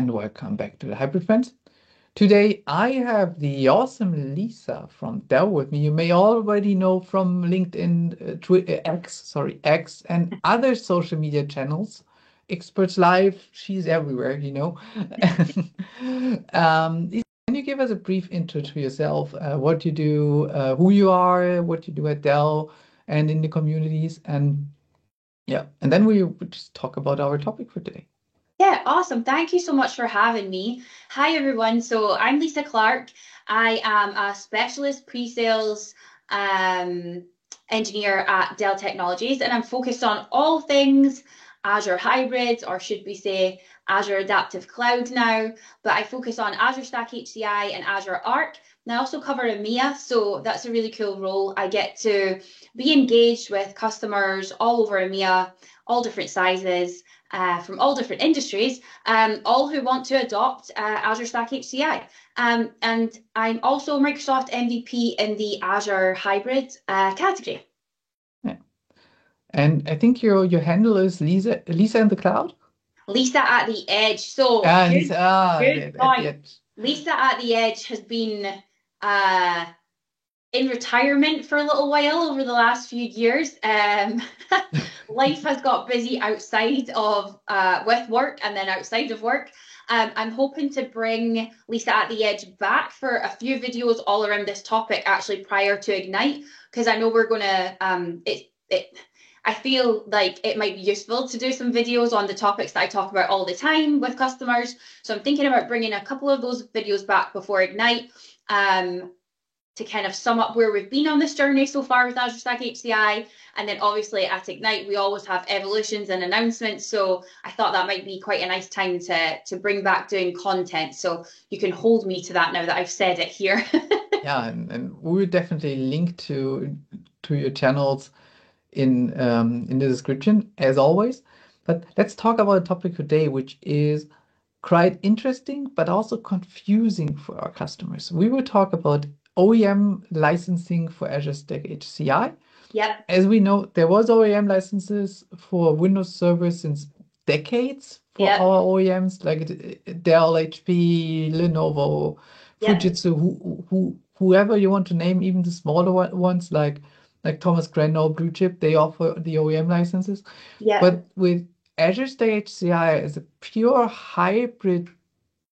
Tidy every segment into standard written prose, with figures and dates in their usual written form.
and welcome back to the Hybrid Friends. Today I have the awesome Lisa from Dell with me. You may already know from LinkedIn, X, and other social media channels. Experts Live, she's everywhere, you know. Lisa, can you give us a brief intro to yourself, what you do, who you are, what you do at Dell and in the communities, and yeah, and then we would just talk about our topic for today. Yeah, awesome. Thank you so much for having me. Hi, everyone. So I'm Lisa Clark. I am a specialist pre-sales um, engineer at Dell Technologies, and I'm focused on all things Azure Hybrid, or should we say Azure Adaptive Cloud now. But I focus on Azure Stack HCI and Azure Arc. And I also cover EMEA, so that's a really cool role. I get to be engaged with customers all over EMEA, all different sizes from all different industries, all who want to adopt Azure Stack HCI. And I'm also Microsoft MVP in the Azure Hybrid category. Yeah. And I think your handle is Lisa in the cloud. Lisa at the Edge. So Ah, good, Lisa. good At the point. end. Lisa at the Edge has been uh, in retirement for a little while over the last few years. Life has got busy outside of with work and then outside of work. I'm hoping to bring Lisa at the Edge back for a few videos all around this topic actually prior to Ignite, because I know we're gonna I feel like it might be useful to do some videos on the topics that I talk about all the time with customers. So I'm thinking about bringing a couple of those videos back before Ignite. To kind of sum up where we've been on this journey so far with Azure Stack HCI. And then obviously at Ignite, we always have evolutions and announcements. So I thought that might be quite a nice time to bring back doing content. So you can hold me to that now that I've said it here. Yeah, and we will definitely link to your channels in the description as always. But let's talk about a topic today, which is quite interesting but also confusing for our customers. We will talk about OEM licensing for Azure Stack HCI. Yep, As we know, there was OEM licenses for Windows servers since decades for yep, our OEMs like Dell, HP, Lenovo, yep, Fujitsu, whoever you want to name, even the smaller ones like Thomas Grenno, Blue Chip, they offer the OEM licenses. yep, But with Azure Stack HCI as a pure hybrid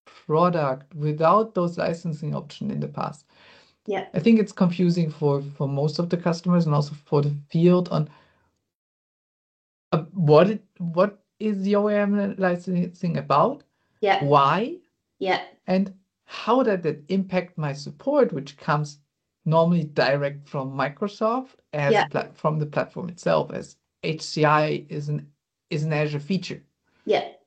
product without those licensing options in the past, yep. I think it's confusing for most of the customers and also for the field on what is the OEM licensing about, Yep, why, yep, and how does that impact my support, which comes normally direct from Microsoft as a yep, from the platform itself, as HCI is an Azure feature. yep.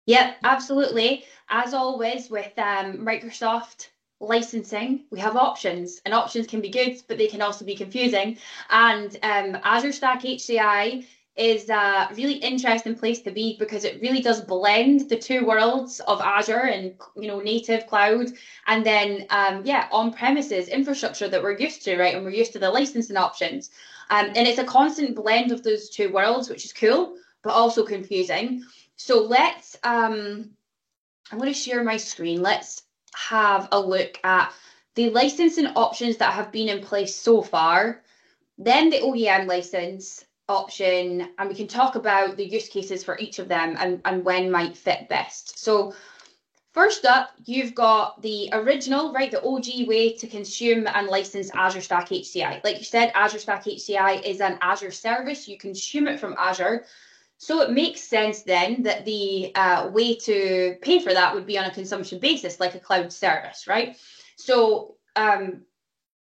Yep, absolutely. As always with Microsoft licensing, we have options, and options can be good, but they can also be confusing. And Azure Stack HCI is a really interesting place to be because it really does blend the two worlds of Azure and native cloud, and then yeah, on-premises infrastructure that we're used to, right? And we're used to the licensing options. And it's a constant blend of those two worlds, which is cool, but also confusing. So I'm going to share my screen. Let's have a look at the licensing options that have been in place so far, then the OEM license option, and we can talk about the use cases for each of them and when might fit best. So first up, you've got the original, right, the OG way to consume and license Azure Stack HCI. Like you said, Azure Stack HCI is an Azure service. You consume it from Azure. So it makes sense then that the way to pay for that would be on a consumption basis, like a cloud service, right? So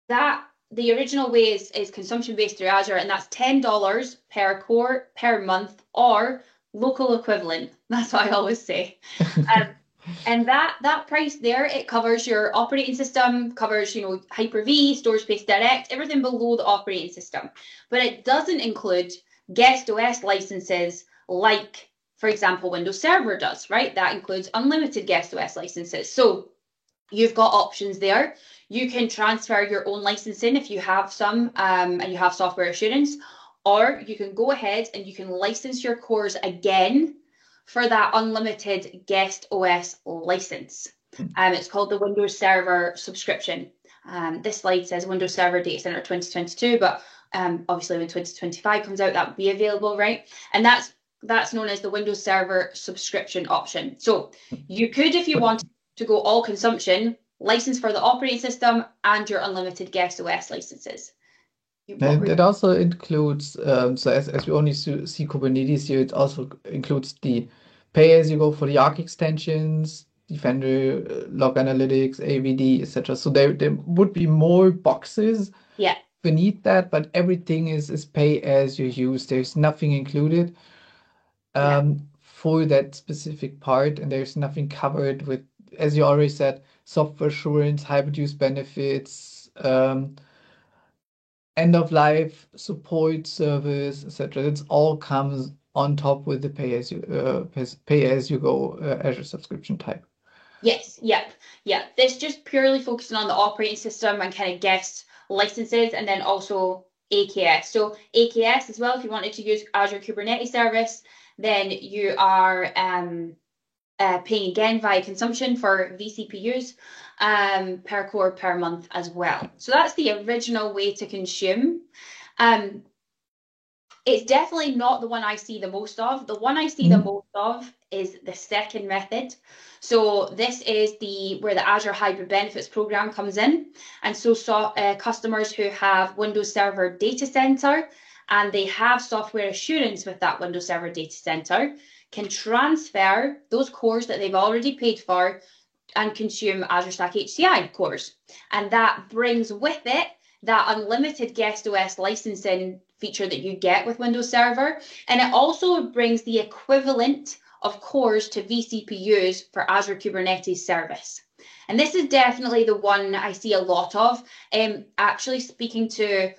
that the original way is consumption based through Azure, and that's $10 per core per month or local equivalent. That's what I always say. Um, and that price there, it covers your operating system, covers, Hyper-V, Storage Space Direct, everything below the operating system. But it doesn't include guest OS licenses like, for example, Windows Server does, right? That includes unlimited guest OS licenses. So you've got options there. You can transfer your own licensing if you have some and you have software assurance, or you can go ahead and you can license your cores again for that unlimited guest OS license. It's called the Windows Server subscription. This slide says Windows Server Data Center 2022, but obviously when 2025 comes out, that will be available, right? And that's known as the Windows Server subscription option. So you could, if you But wanted to go all consumption, license for the operating system and your unlimited guest OS licenses. It also includes, so as we only see Kubernetes here, it also includes the pay-as-you-go for the Arc extensions, Defender, Log Analytics, AVD, etc. So there would be more boxes Yeah. beneath that, but everything is pay as you use. There's nothing included Yeah. for that specific part, and there's nothing covered with, as you already said, software assurance, hybrid use benefits, end of life support service, etc. It's all comes on top with the pay as you go Azure subscription type. Yes, yep, yeah. This just purely focusing on the operating system and kind of guest licenses, and then also AKS. So AKS as well, if you wanted to use Azure Kubernetes Service, then you are paying again via consumption for vCPUs per core per month as well. So that's the original way to consume. Um, it's definitely not the one I see the most of. The one I see the most of is the second method. So this is where the Azure Hybrid Benefits program comes in. And so customers who have Windows Server Data Center and they have software assurance with that Windows Server Data Center can transfer those cores that they've already paid for and consume Azure Stack HCI cores. And that brings with it that unlimited guest OS licensing feature that you get with Windows Server. And it also brings the equivalent of cores to vCPUs for Azure Kubernetes Service. And this is definitely the one I see a lot of. Actually speaking to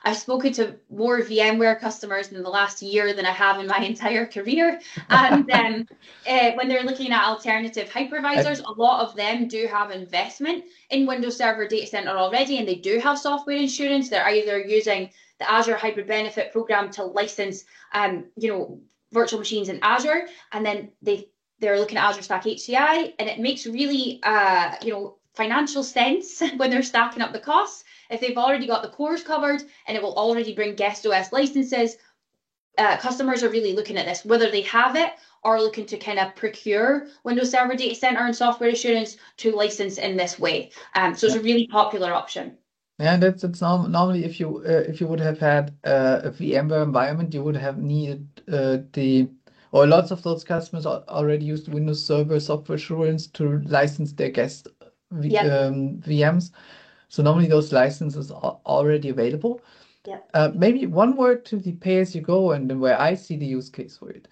I've spoken to more VMware customers in the last year than I have in my entire career. And when they're looking at alternative hypervisors, a lot of them do have investment in Windows Server Data Center already, and they do have software insurance. They're either using the Azure Hybrid Benefit program to license, virtual machines in Azure, and then they're looking at Azure Stack HCI, and it makes really, financial sense when they're stacking up the costs. If they've already got the cores covered and it will already bring guest OS licenses, customers are really looking at this, whether they have it or looking to kind of procure Windows Server Data Center and software assurance to license in this way. So it's a really popular option. Yeah, that's normally if you would have had a VMware environment, you would have needed or lots of those customers already used Windows Server software assurance to license their guest VMs. So normally those licenses are already available. Maybe one word to the pay-as-you-go and where I see the use case for it.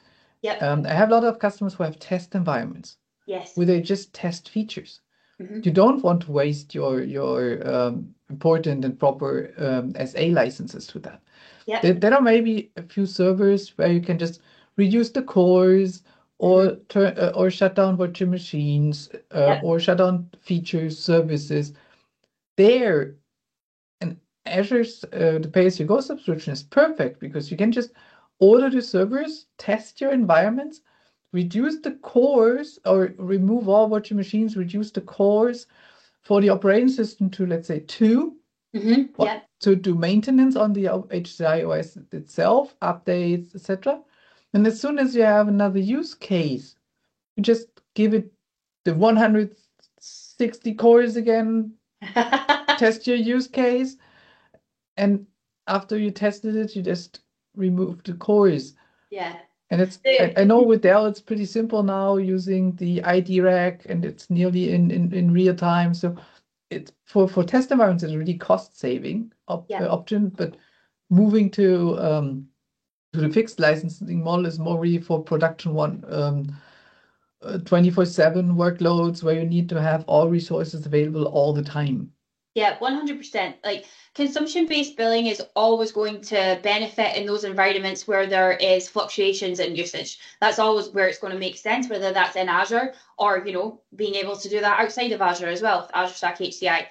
I have a lot of customers who have test environments. Yes. Where they just test features. You don't want to waste your important and proper SA licenses to that. There are maybe a few servers where you can just reduce the cores or or shut down virtual machines or shut down features, services. There, and Azure's the pay-as-you-go subscription is perfect because you can just order the servers, test your environments, reduce the cores or remove all virtual machines, reduce the cores for the operating system to, let's say, 2. To do maintenance on the HCI OS itself, updates, etc. And as soon as you have another use case, you just give it the 160 cores again, test your use case, and after you tested it, you just remove the cores. And I know with Dell it's pretty simple now using the ID rack, and it's nearly in real time. So it's for test environments, it's really cost saving option, but moving to the fixed licensing model is more really for production 24/7 workloads where you need to have all resources available all the time. Yeah, 100%. Like consumption-based billing is always going to benefit in those environments where there is fluctuations in usage. That's always where it's going to make sense, whether that's in Azure or, being able to do that outside of Azure as well, with Azure Stack HCI.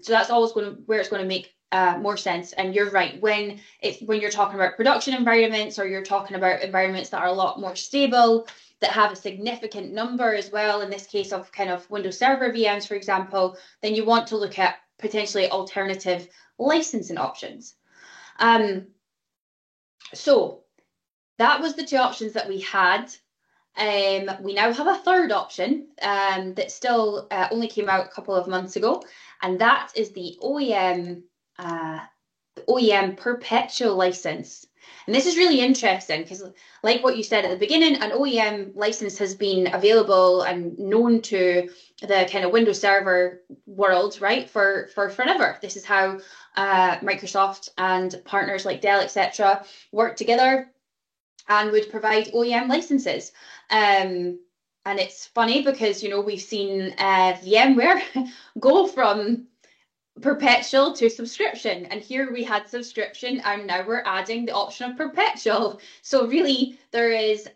So that's always where it's going to make more sense. And you're right, when you're talking about production environments, or you're talking about environments that are a lot more stable, that have a significant number as well, in this case of kind of Windows Server VMs, for example, then you want to look at potentially alternative licensing options. So that was the two options that we had. We now have a third option that still only came out a couple of months ago, and that is the OEM perpetual license. And this is really interesting because, like what you said at the beginning, an OEM license has been available and known to the kind of Windows Server world, right, for forever. This is how Microsoft and partners like Dell, etc., work together and would provide OEM licenses. And it's funny because, you know, we've seen VMware go from perpetual to subscription, and here we had subscription, and now we're adding the option of perpetual. So really, there is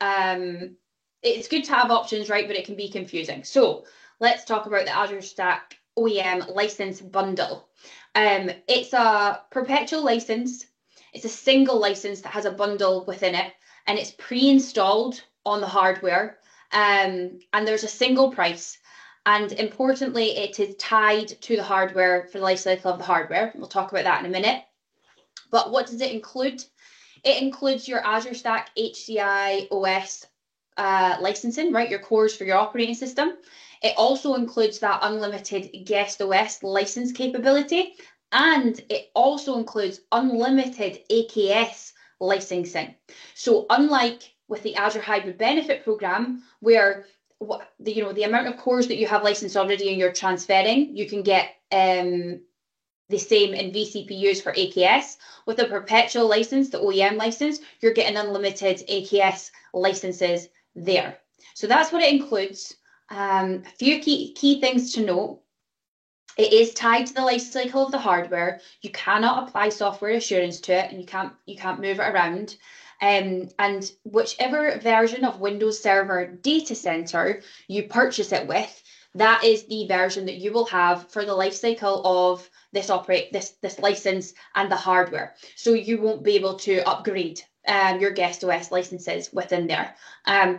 it's good to have options, right, but it can be confusing. So let's talk about the Azure Stack OEM license bundle. It's a perpetual license. It's a single license that has a bundle within it, and it's pre-installed on the hardware, and there's a single price. And importantly, it is tied to the hardware for the life cycle of the hardware. We'll talk about that in a minute. But what does it include? It includes your Azure Stack HCI OS licensing, right? Your cores for your operating system. It also includes that unlimited guest OS license capability. And it also includes unlimited AKS licensing. So unlike with the Azure Hybrid Benefit Program, where the amount of cores that you have licensed already and you're transferring, you can get the same in vCPUs for AKS. With a perpetual license, the OEM license, you're getting unlimited AKS licenses there. So that's what it includes. A few key things to note. It is tied to the life cycle of the hardware. You cannot apply software assurance to it, and you can't move it around. And whichever version of Windows Server Data Center you purchase it with, that is the version that you will have for the life cycle of this license and the hardware. So you won't be able to upgrade your guest OS licenses within there.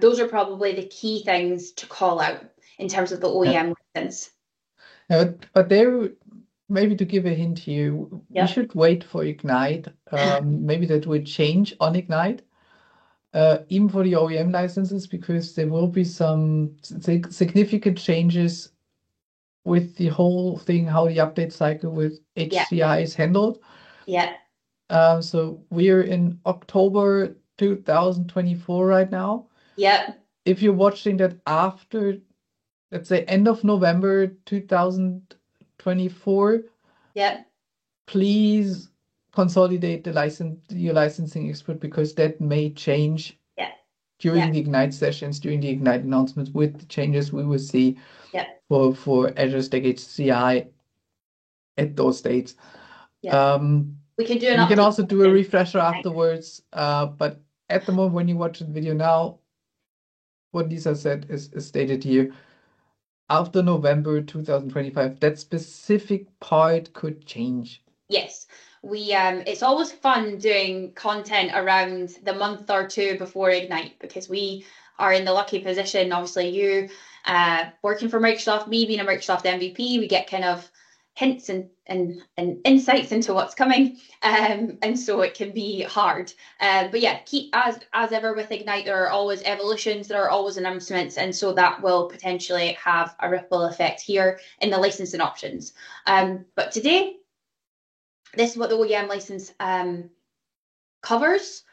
Those are probably the key things to call out in terms of the OEM license. Yeah, but there, maybe to give a hint here, we should wait for Ignite. Maybe that will change on Ignite, even for the OEM licenses, because there will be some significant changes with the whole thing, how the update cycle with HCI is handled. Yeah. So we're in October 2024 right now. Yeah. If you're watching that after, let's say, end of November 2024, please consolidate your licensing expert, because that may change during the Ignite sessions, during the Ignite announcements, with the changes we will see for Azure Stack HCI at those dates. We can also do a refresher afterwards, but at the moment when you watch the video now, what Lisa said is stated here. After November 2025, that specific part could change. Yes, it's always fun doing content around the month or two before Ignite, because we are in the lucky position, obviously you working for Microsoft, me being a Microsoft MVP, we get kind of hints and insights into what's coming, and so it can be hard, but yeah, keep as ever with Ignite, there are always evolutions, there are always announcements, and so that will potentially have a ripple effect here in the licensing options. But today, this is what the OEM license covers.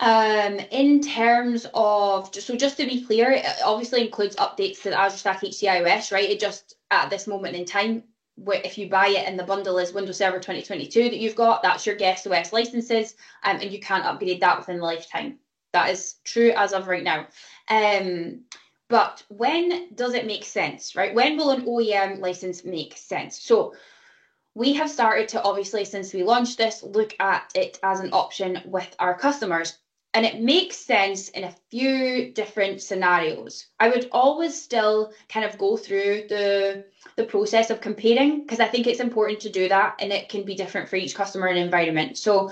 In terms of, just to be clear, it obviously includes updates to the Azure Stack HCI OS, right? It just, at this moment in time, if you buy it and the bundle is Windows Server 2022 that you've got, that's your guest OS licenses, and you can't upgrade that within the lifetime. That is true as of right now. But when does it make sense, right? When will an OEM license make sense? So we have started to, obviously, since we launched this, look at it as an option with our customers. And it makes sense in a few different scenarios. I would always still kind of go through the process of comparing because I think it's important to do that and it can be different for each customer and environment. So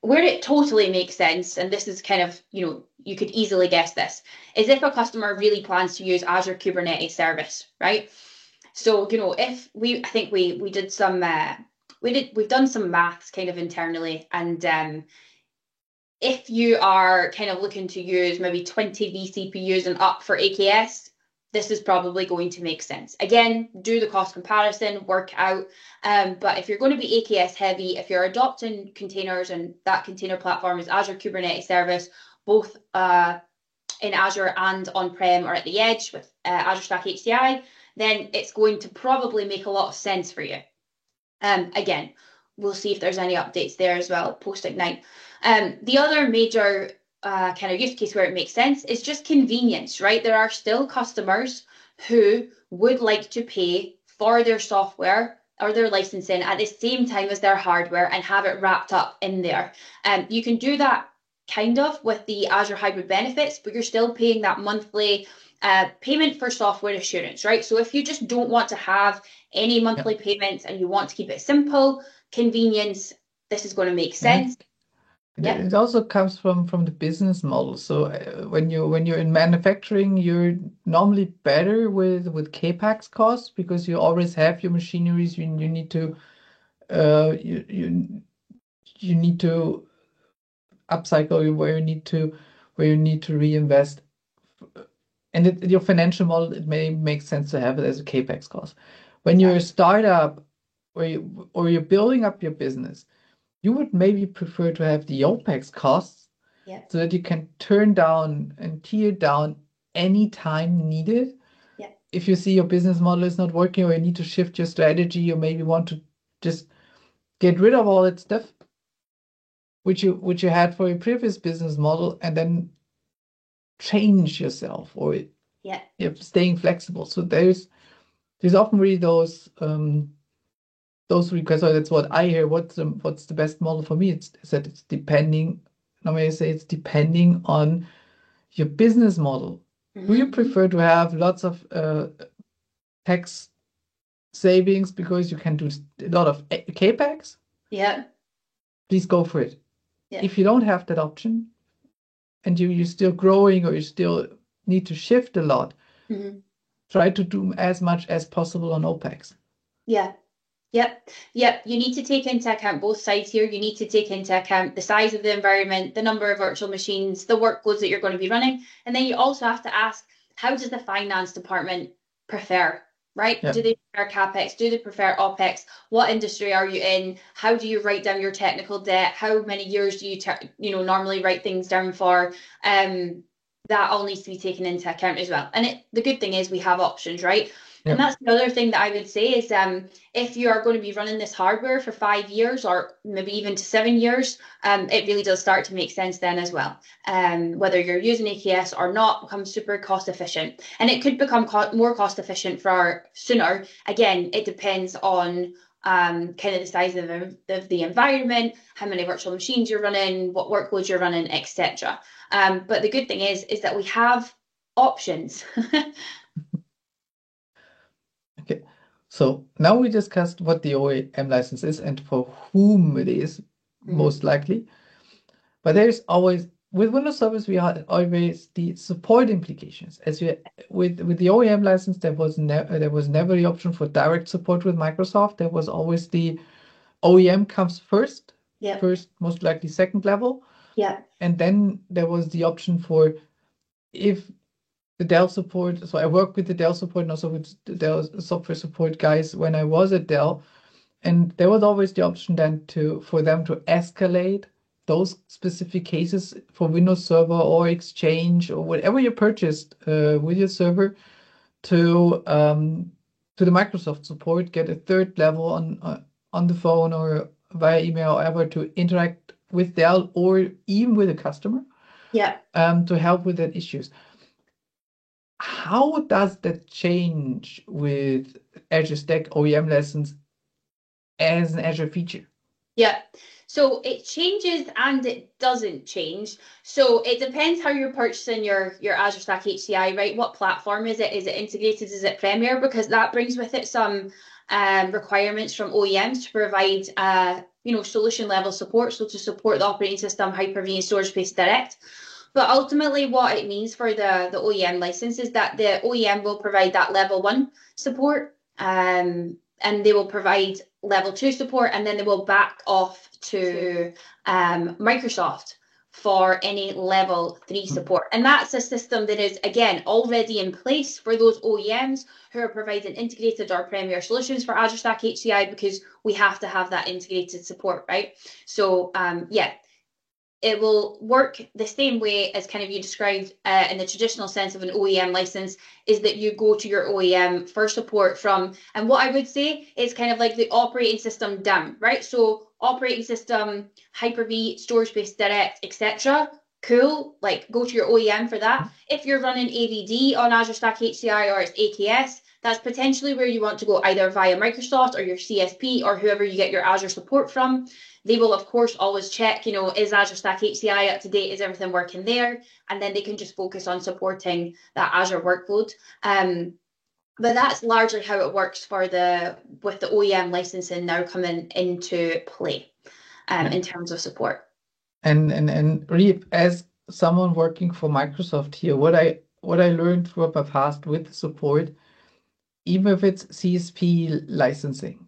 where it totally makes sense, and this is kind of, you could easily guess this, is if a customer really plans to use Azure Kubernetes Service, right? So, if I think we did some, we've done some maths kind of internally, and if you are kind of looking to use maybe 20 vCPUs and up for AKS, this is probably going to make sense. Again, do the cost comparison, work out. But if you're going to be AKS heavy, if you're adopting containers and that container platform is Azure Kubernetes Service, both in Azure and on-prem or at the edge with Azure Stack HCI, then it's going to probably make a lot of sense for you. Again, we'll see if there's any updates there as well post-Ignite. The other major kind of use case where it makes sense is just convenience, right? There are still customers who would like to pay for their software or their licensing at the same time as their hardware and have it wrapped up in there. You can do that kind of with the Azure Hybrid Benefits, but you're still paying that monthly payment for software assurance, right? So if you just don't want to have any monthly payments and you want to keep it simple, convenience, this is going to make sense. Yeah. It also comes from the business model. So when you're in manufacturing, you're normally better with CapEx costs because you always have your machineries. You need to you need to upcycle where you need to reinvest. And your financial model, it may make sense to have it as a CapEx cost. When you're a startup or you're building up your business, you would maybe prefer to have the OpEx costs so that you can turn down and tear down any time needed. If you see your business model is not working or you need to shift your strategy or maybe want to just get rid of all that stuff which you had for your previous business model and then change yourself or staying flexible. So there's often really those requests. So that's what I hear. What's the best model for me? It's that it's depending. Normally I say it's depending on your business model. Do you prefer to have lots of tax savings because you can do a lot of CapEx? Yeah. Please go for it. If you don't have that option and you're still growing or you still need to shift a lot, try to do as much as possible on OpEx. Yep. You need to take into account both sides here. You need to take into account the size of the environment, the number of virtual machines, the workloads that you're going to be running. And then you also have to ask, how does the finance department prefer, right? Do they prefer CapEx? Do they prefer OpEx? What industry are you in? How do you write down your technical debt? How many years do you normally write things down for? That all needs to be taken into account as well. And the good thing is we have options, right? And that's another thing that I would say is if you are going to be running this hardware for 5 years or maybe even to 7 years, it really does start to make sense then as well. Whether you're using AKS or not becomes super cost efficient. And it could become more cost efficient sooner. Again, it depends on kind of the size of the environment, how many virtual machines you're running, what workloads you're running, etc. But the good thing is that we have options. Okay, so now we discussed what the OEM license is and for whom it is most likely. But there's always, with Windows Service, we had always the support implications. With the OEM license, there was never the option for direct support with Microsoft. There was always the OEM comes first, most likely second level. And then there was the option for if the Dell support. So I worked with the Dell support and also with the Dell software support guys when I was at Dell. And there was always the option then for them to escalate those specific cases for Windows Server or Exchange or whatever you purchased with your server to the Microsoft support, get a third level on the phone or via email or ever to interact with Dell or even with a customer to help with that issues. How does that change with Azure Stack OEM license as an Azure feature? Yeah. So it changes and it doesn't change. So it depends how you're purchasing your Azure Stack HCI, right? What platform is it? Is it integrated? Is it Premier? Because that brings with it some requirements from OEMs to provide solution level support. So to support the operating system, Hyper-V and Storage Space Direct. But ultimately, what it means for the OEM license is that the OEM will provide that level one support, and they will provide level two support, and then they will back off to Microsoft for any level three support. And that's a system that is, again, already in place for those OEMs who are providing integrated or Premier solutions for Azure Stack HCI, because we have to have that integrated support, right? So, yeah, it will work the same way as kind of you described in the traditional sense of an OEM license, is that you go to your OEM for support from, and what I would say is kind of like the operating system down, right? So operating system, Hyper-V, Storage Space Direct, etc. Cool, like go to your OEM for that. If you're running AVD on Azure Stack HCI or it's AKS, that's potentially where you want to go, either via Microsoft or your CSP or whoever you get your Azure support from. They will, of course, always check, is Azure Stack HCI up to date? Is everything working there? And then they can just focus on supporting that Azure workload. But that's largely how it works with the OEM licensing now coming into play in terms of support. And Reep, as someone working for Microsoft here, what I learned throughout my past with support, even if it's CSP licensing,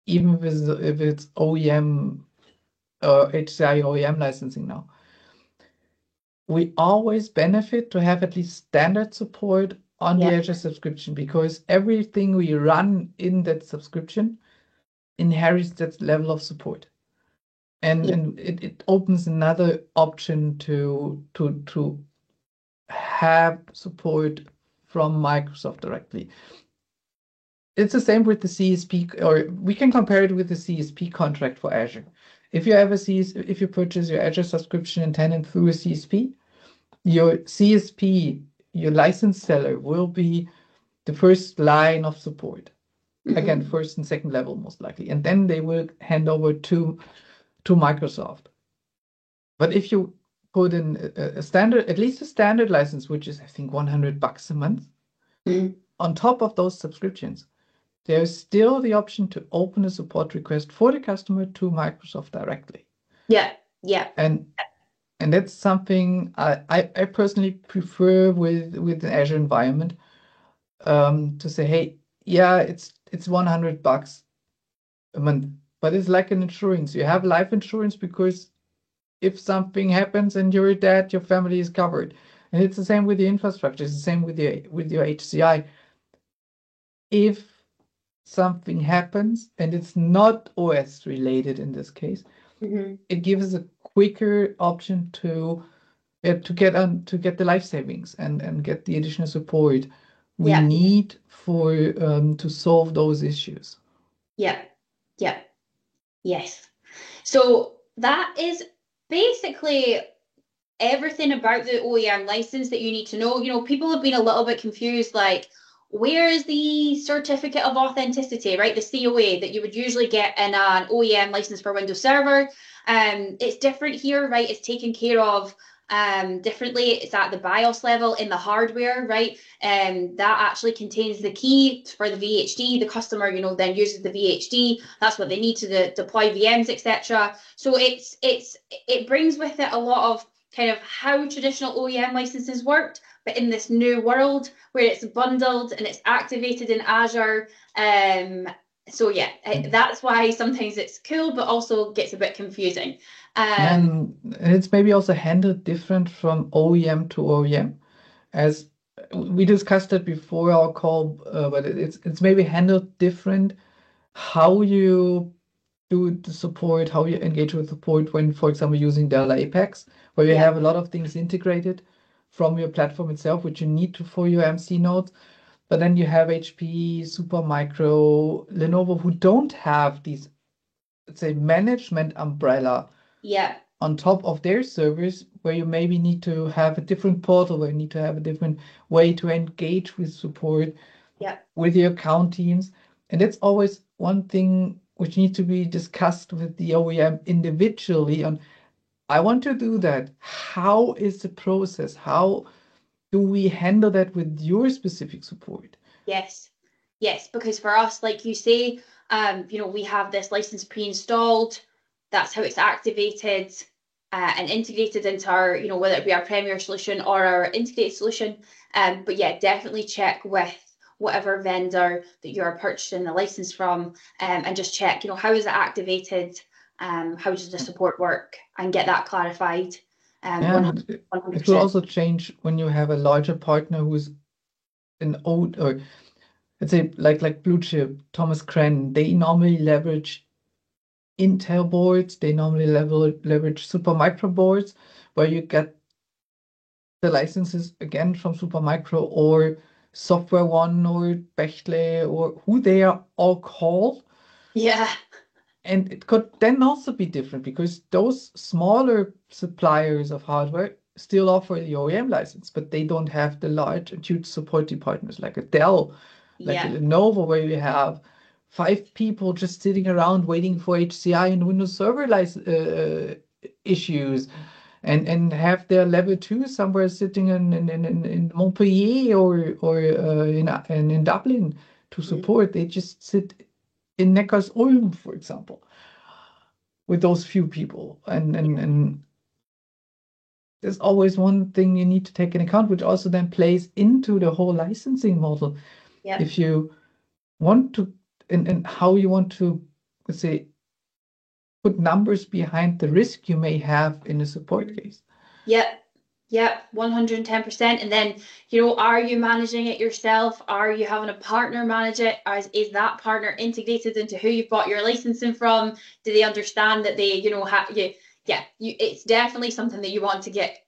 even if it's OEM HCI OEM licensing now, we always benefit to have at least standard support on the Azure subscription, because everything we run in that subscription inherits that level of support. And it opens another option to have support from Microsoft directly. It's the same with the CSP, or we can compare it with the CSP contract for Azure. If you purchase your Azure subscription and tenant through a CSP, your CSP, your license seller, will be the first line of support. Again, first and second level, most likely. And then they will hand over to Microsoft. But if you put in a standard, at least a standard license, which is, I think, $100 a month, on top of those subscriptions, there's still the option to open a support request for the customer to Microsoft directly. Yeah. And that's something I personally prefer with an Azure environment, to say, hey, yeah, it's $100 a month, but it's like an insurance. You have life insurance because if something happens and you're dead, your family is covered. And it's the same with the infrastructure. It's the same with your HCI. If something happens and it's not OS related in this case, it gives a quicker option to get the life savings and get the additional support we need for to solve those issues. Yes. So that is basically everything about the OEM license that you need to know. People have been a little bit confused, like, where is the certificate of authenticity, right? The COA that you would usually get in an OEM license for Windows Server. It's different here, right? It's taken care of differently. It's at the BIOS level in the hardware, right? That actually contains the key for the VHD. The customer, then uses the VHD. That's what they need to deploy VMs, etc. So it brings with it a lot of kind of how traditional OEM licenses worked, but in this new world where it's bundled and it's activated in Azure. So yeah, that's why sometimes it's cool, but also gets a bit confusing. And it's maybe also handled different from OEM to OEM, as we discussed it before our call, but it's maybe handled different how you do the support, how you engage with support when, for example, using Dell Apex, where you have a lot of things integrated from your platform itself, which you need for your MC nodes. But then you have HP, Supermicro, Lenovo, who don't have these, let's say, management umbrella on top of their servers, where you maybe need to have a different portal, where you need to have a different way to engage with support with your account teams. And that's always one thing which need to be discussed with the OEM individually on, I want to do that. How is the process? How do we handle that with your specific support? Yes. Yes, because for us, like you say, we have this license pre-installed. That's how it's activated and integrated into our, whether it be our Premier solution or our integrated solution. But yeah, definitely check with whatever vendor that you're purchasing the license from, and just check, how is it activated? How does the support work? And get that clarified. Yeah, it will 100%. also change when you have a larger partner who's an old, or let's say like Blue Chip, Thomas Crenn, they normally leverage Intel boards, they normally leverage Supermicro boards, where you get the licenses again from Supermicro or Software One or Bechtle or who they are all called. Yeah. And it could then also be different because those smaller suppliers of hardware still offer the OEM license, but they don't have the large and huge support departments like a Dell, like a Yeah. Lenovo, where you have 5 people just sitting around waiting for HCI and Windows Server issues, and have their level 2 somewhere sitting in Montpellier or in Dublin to Mm. support. They just sit in Neckarsulm, for example, with those few people. And there's always one thing you need to take into account, which also then plays into the whole licensing model. Yep. If you want to, and how you want to, let's say, put numbers behind the risk you may have in a support case. Yep. Yep, 110%. And then, are you managing it yourself? Are you having a partner manage it? Is that partner integrated into who you've bought your licensing from? Do they understand that they, it's definitely something that you want to get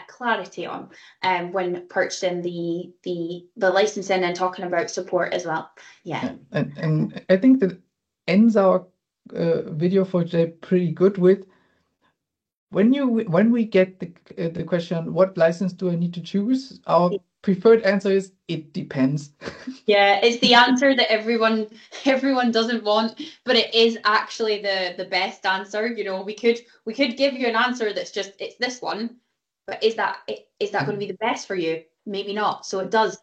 clarity on when purchasing the licensing and talking about support as well. Yeah. And I think that ends our video for today pretty good with when we get the question, what license do I need to choose? Our preferred answer is it depends. Yeah, it's the answer that everyone doesn't want, but it is actually the best answer. We could give you an answer that's just it's this one, but is that going to be the best for you? Maybe not. So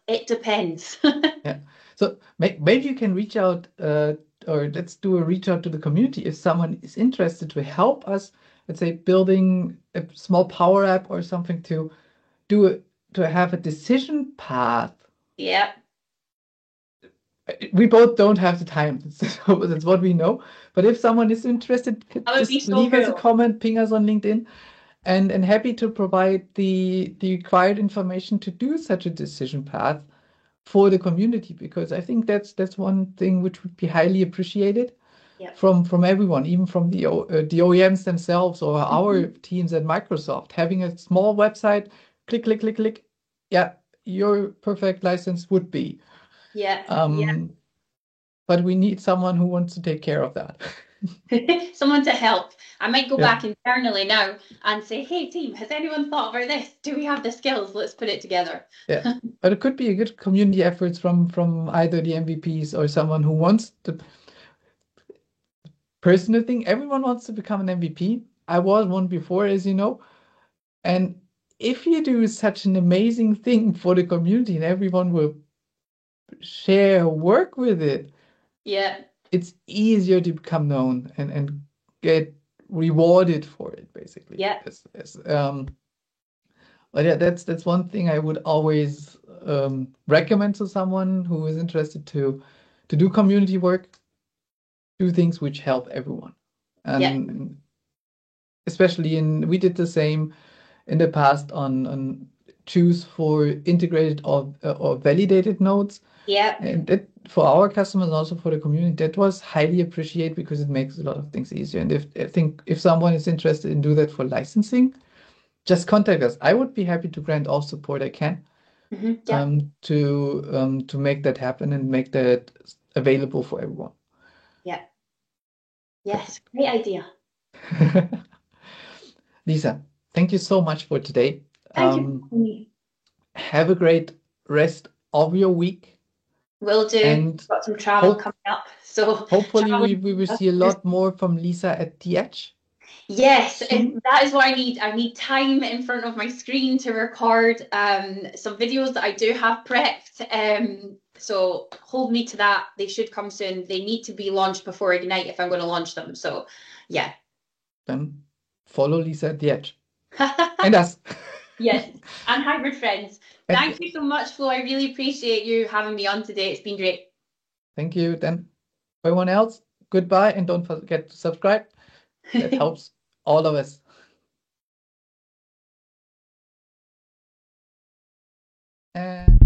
it depends. Yeah. So maybe you can reach out, or let's do a reach out to the community if someone is interested to help us, let's say, building a small power app or something to do it, to have a decision path. Yeah, We both don't have the time. That's what we know. But if someone is interested, that would be just so leave us a cool. comment, ping us on LinkedIn, and happy to provide the required information to do such a decision path for the community, because I think that's one thing which would be highly appreciated Yeah. from everyone, even from the OEMs themselves or our Mhm. teams at Microsoft. Having a small website, click, click, click, click. Yeah, your perfect license would be. Yeah. Um, but we need someone who wants to take care of that. Someone to help. I might go Yeah, back internally now and say, "Hey team, has anyone thought about this? Do we have the skills? Let's put it together." yeah. But it could be a good community efforts from either the MVPs or someone who wants to. Personal thing, everyone wants to become an MVP. I was one before, as you know. And if you do such an amazing thing for the community and everyone will share work with it, Yeah. it's easier to become known and get rewarded for it, basically. Yeah. But yeah, that's one thing I would always recommend to someone who is interested to do community work, do things which help everyone. Yeah. And especially we did the same in the past on choose for integrated or validated nodes. Yeah. And that for our customers and also for the community, that was highly appreciated because it makes a lot of things easier. And if I think if someone is interested in do that for licensing, just contact us. I would be happy to grant all support I can Yeah. to make that happen and make that available for everyone. Yeah. Yes. Great idea. Lisa, thank you so much for today. Thank you for having me. Have a great rest of your week Will do. and Got some travel hope coming up. So Hopefully, traveling. we will see a lot more from Lisa at the Edge Yes, soon. that is what I need. I need time in front of my screen to record some videos that I do have prepped. So hold me to that. They should come soon. They need to be launched before Ignite if I'm going to launch them. So yeah. Then follow Lisa at the Edge and us. Yes, and hybrid friends. And Thank you so much, Flo. I really appreciate you having me on today. It's been great. thank you. Then, for everyone else, goodbye and don't forget to subscribe. That helps all of us. And